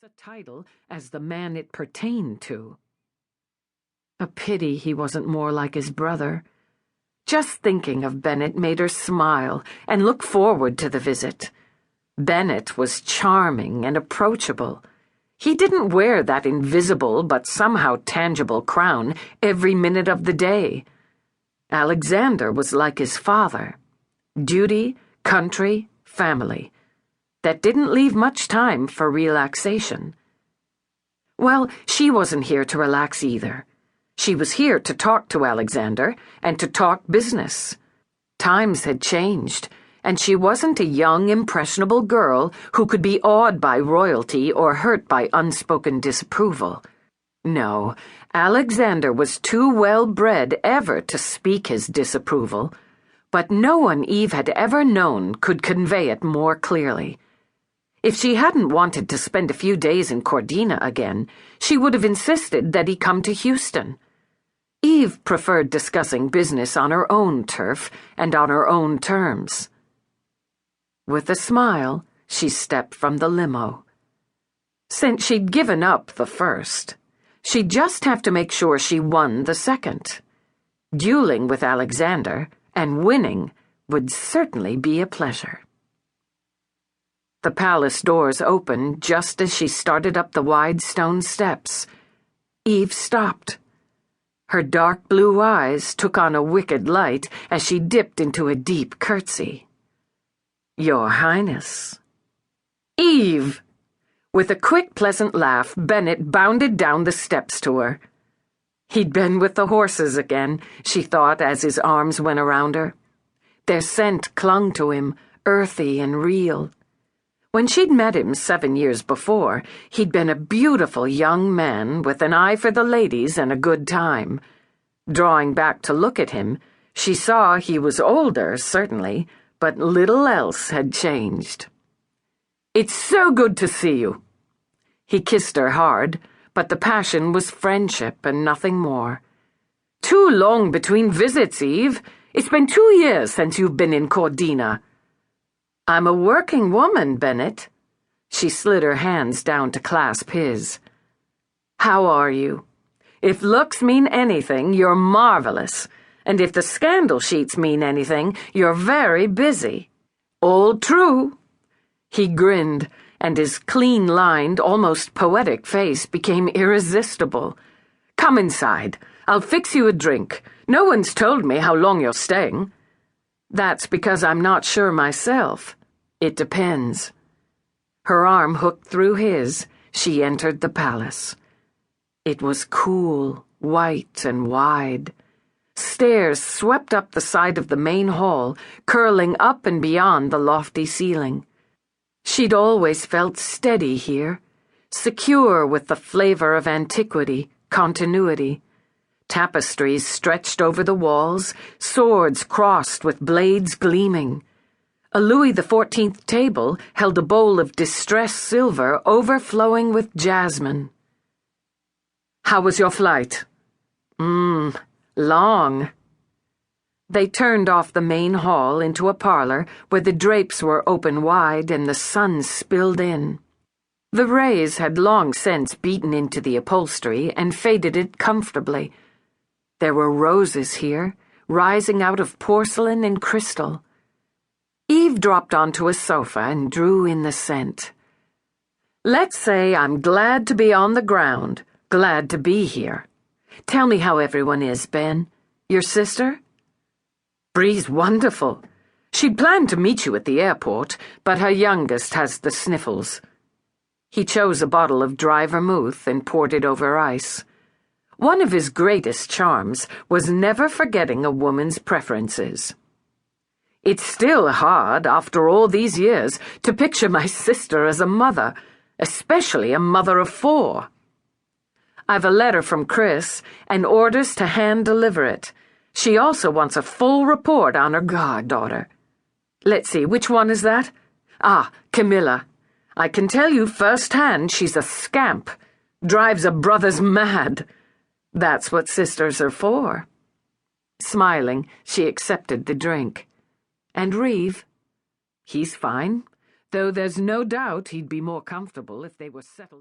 a title as the man it pertained to. A pity he wasn't more like his brother. Just thinking of Bennett made her smile and look forward to the visit. Bennett was charming and approachable. He didn't wear that invisible but somehow tangible crown every minute of the day. Alexander was like his father. Duty, country, family. That didn't leave much time for relaxation. Well, she wasn't here to relax either. She was here to talk to Alexander and to talk business. Times had changed, and she wasn't a young, impressionable girl who could be awed by royalty or hurt by unspoken disapproval. No, Alexander was too well-bred ever to speak his disapproval, but no one Eve had ever known could convey it more clearly. If she hadn't wanted to spend a few days in Cordina again, she would have insisted that he come to Houston. Eve preferred discussing business on her own turf and on her own terms. With a smile, she stepped from the limo. Since she'd given up the first, she'd just have to make sure she won the second. Dueling with Alexander and winning would certainly be a pleasure. The palace doors opened just as she started up the wide stone steps. Eve stopped. Her dark blue eyes took on a wicked light as she dipped into a deep curtsy. "Your Highness." "Eve!" With a quick, pleasant laugh, Bennett bounded down the steps to her. He'd been with the horses again, she thought as his arms went around her. Their scent clung to him, earthy and real. When she'd met him 7 years before, he'd been a beautiful young man with an eye for the ladies and a good time. Drawing back to look at him, she saw he was older, certainly, but little else had changed. "It's so good to see you." He kissed her hard, but the passion was friendship and nothing more. "Too long between visits, Eve. It's been 2 years since you've been in Cordina." "I'm a working woman, Bennett." She slid her hands down to clasp his. "How are you? If looks mean anything, you're marvelous, and if the scandal sheets mean anything, you're very busy." "All true." He grinned, and his clean-lined, almost poetic face became irresistible. "Come inside. I'll fix you a drink. No one's told me how long you're staying." "That's because I'm not sure myself. It depends." Her arm hooked through his, she entered the palace. It was cool, white, and wide. Stairs swept up the side of the main hall, curling up and beyond the lofty ceiling. She'd always felt steady here, secure with the flavor of antiquity, continuity. Tapestries stretched over the walls, swords crossed with blades gleaming. A Louis XIV table held a bowl of distressed silver overflowing with jasmine. "How was your flight?" Long." They turned off the main hall into a parlor where the drapes were open wide and the sun spilled in. The rays had long since beaten into the upholstery and faded it comfortably. There were roses here, rising out of porcelain and crystal. Eve dropped onto a sofa and drew in the scent. "Let's say I'm glad to be on the ground, glad to be here. Tell me how everyone is, Ben. Your sister?" "Bree's wonderful. She'd planned to meet you at the airport, but her youngest has the sniffles." He chose a bottle of dry vermouth and poured it over ice. One of his greatest charms was never forgetting a woman's preferences. "It's still hard, after all these years, to picture my sister as a mother, especially a mother of 4. I've a letter from Chris and orders to hand-deliver it. She also wants a full report on her goddaughter. Let's see, which one is that? Camilla. I can tell you firsthand she's a scamp. Drives her brothers mad. That's what sisters are for." Smiling, she accepted the drink. "And Reeve?" "He's fine, though there's no doubt he'd be more comfortable if they were settled."